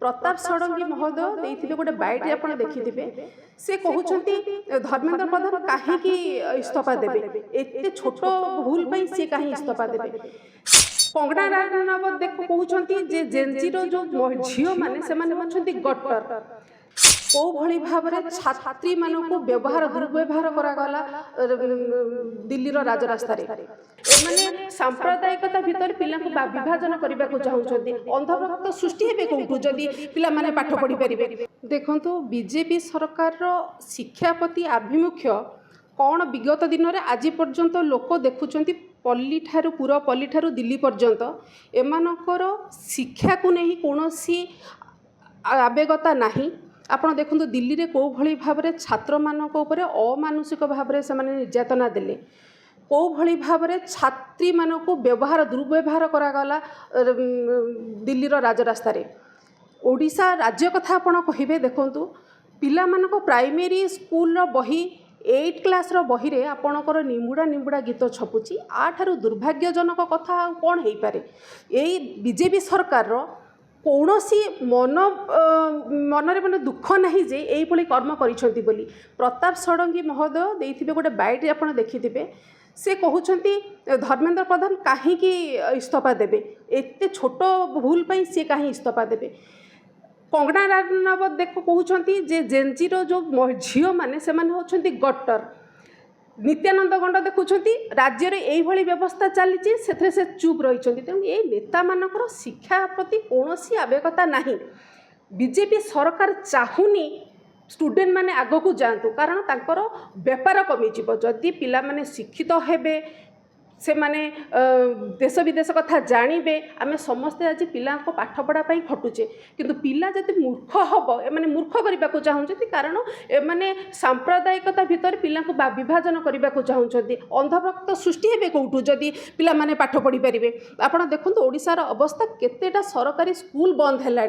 प्रताप षडंगी महोदय देथिबे गोटे बाइट आपण देखिथिबे से कहउछंती धर्मेंद्र प्रधान काहे इस्तीफा देबे एते छोट भूल पई से काहे इस्तीफा देबे। कंगना राणावत देख कहउछंती जे जेनजीरो जो झियो माने से माने होछंती गटर को भली भाबरे छात्री मानको व्यवहार दुर्व्यवहार करा गला दिल्ली रो राजरास्ता रे माने सांप्रदायिकता भीतर पिला को विभाजन करबा को चाहउछंती अंधभक्त सृष्टि हेबे कोठु जदी पिला माने पाठ पढ़ी परिबे। देखंतु बीजेपी सरकार रो शिक्षा प्रति आभिमुख्य कौन विगत दिन में आज पर्यंत लोक देखुंट पल्ली ठारू पूरा पल्ली ठारू दिल्ली पर्यंत एमानकर शिक्षा को नहीं कौन आवेगता नहीं। आपण देखो दिल्ली रे को भली भाव रे छात्र मानक उपरे अमानुषिक भाव रे से माने निर्यातना देले को भली भाव रे छात्री मानक व्यवहार दुर्व्यवहार करा गला दिल्ली रो राजरास्ता रे। ओडिशा राज्य कथा आपण कहिबे देखंतु पिला मानक प्राइमरी स्कूल रो बही 8 क्लास रो बही रे आपणकर निमुड़ा निमुड़ा गीत छपुची आठारु दुर्भाग्यजनक कथा कौन हो पारे। यही बीजेपी सरकार रो कौनसी मनरे मन दुख नहीं जे यही कर्म करिसेंती बोली प्रताप षडंगी महोदय देथिबे गोटे बाइट आपण देखिथिबे से कहउछंती धर्मेंद्र प्रधान काहे इस्तीफा देबे एते छोट भूल पई से काहे इस्तीफा देबे। कंगना राणावत देख कहउछंती जे जेनजीरो जो झियो माने से माने होछंती गटर नित्यानंद गंड देखुंट राज्य में यही व्यवस्था चली से चुप रही तेणु ये नेता मानकर शिक्षा प्रति कौन आवेगता नहीं। बीजेपी सरकार चाहूनी स्टूडेंट माने आग को जातु कारण तांकर बेपार कमी जदि पिला माने शिक्षित हेबे से माने देश विदेश कथा जानवे आम समस्ते आज पिला पाठ पढ़ा खटुचे किंतु पिला जब मूर्ख हम एने मूर्ख करने को चाहते कारण एने सांप्रदायिकता भितर पिला विभाजन करने को चाहते अंधभक्त सृष्टि हेबे कौटू जदि पिला माने पाठ पढ़ी पारे। आपड़ देखो ओडिशार अवस्था केतेटा सरकारी स्कूल बंद है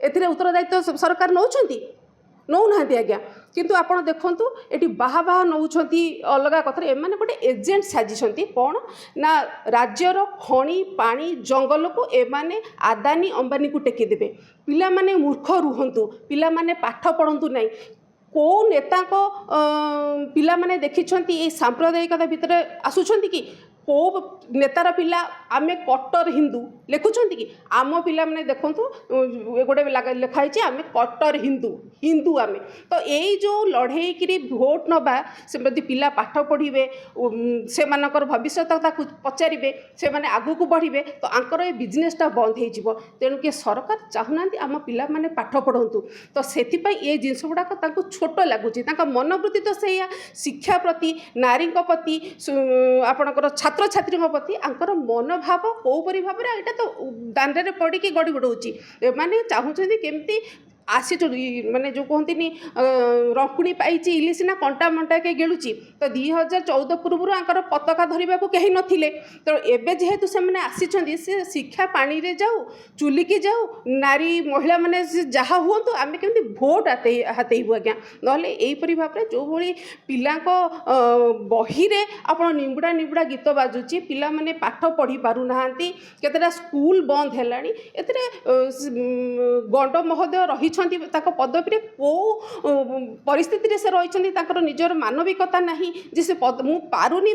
एथिरे उत्तरदायित्व सरकार नौछंती नौना आज्ञा किंतु आपण देखंतु एटी बाहा बाहा नौछंती अलग कथा एमाने गोटे एजेंट साजिछंती कौन ना राज्यर खणी पानी जंगल को एमाने आदानी अंबानी को टेकी देबे पिला माने मूर्ख रुहंतु पिला माने पाठ पढ़ंतु नहीं। को नेता को पिला माने देखिछंती ए सांप्रदायिकता भितर आसुछंती कि को नेतार पिला आमे कट्टर हिंदू लिखुंट कि आम पिला माने देखंतु गोटे लिखाई आमे कट्टर हिंदू हिंदू आमे तो यही जो लड़े कि भोट नवा से पिला पाठ पढ़े से भविष्य पचारे से माने आगु को बढ़े तो आंकर ये बिजनेसटा बंद हो तेणु कि सरकार चाहूना आम पिला माने पाठ पढ़ंतु तो से ये जिनस गुड़ाक छोट लगुच मनोवृत्ति तो से शिक्षा प्रति नारी प्रति आपणकर छात्र छात्री प्रति आंकर मनोभाव कौपरी भाव में तो दांडे पड़ी गड़ी गड़ाऊँगी मैंने चाहते केमती आसी माने जो कहती रंकुणी पाई इलिसीना कंटा मंटा के गेलुची तो 2014 पूर्व आंकर पताका धरने को कहीं नथिले तो एबे जेहेतु से मैंने आसी से शिक्षा पानी रे जाऊ चुलिकी जाऊ नारी महिला माने जहाँ हूँ आम केमती भोट हाथेबू आज्ञा नहले यहीपरि भाव में जो भाई पिला बही रे आप निमुड़ा निमुड़ा गीत बाजुची पिला माने पाठ पढ़ी पारुना केतेटा स्कूल बंद है गंड महोदय रही पदवी रे को परिस्थिति से रही निजर मानविकता नहीं जे से पद मु पारुनी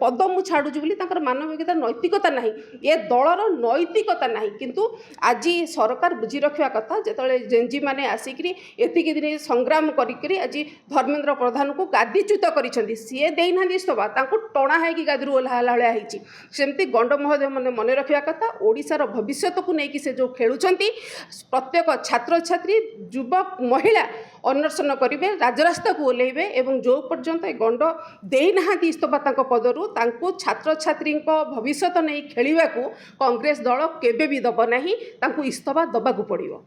पद मु छाड़ू बोली मानविकता नैतिकता नहीं ये दलर नैतिकता नहीं किंतु आज सरकार बुझी रखा कथा जो जेनजी मैंने आसिक एतिक दिन संग्राम करी आज धर्मेंद्र प्रधान को गादीच्युत कर सी देना इस्तफा टणा है गादी ओह्ला भाया सेमती गंड महोदय मैंने मन रखा कथा ओडिशार भविष्य को लेकिन से जो खेलुंट प्रत्येक छात्र छात्री युवक महिला अन्वेषण करेंगे राजरास्ता को ओह्लैबे एवं जो पर्यंत गंड देना इस्तफा पदरू छात्र छात्री भविष्य नहीं खेलने को कांग्रेस दल केबे भी दब नहीं इस्तफा दबा को पड़ो।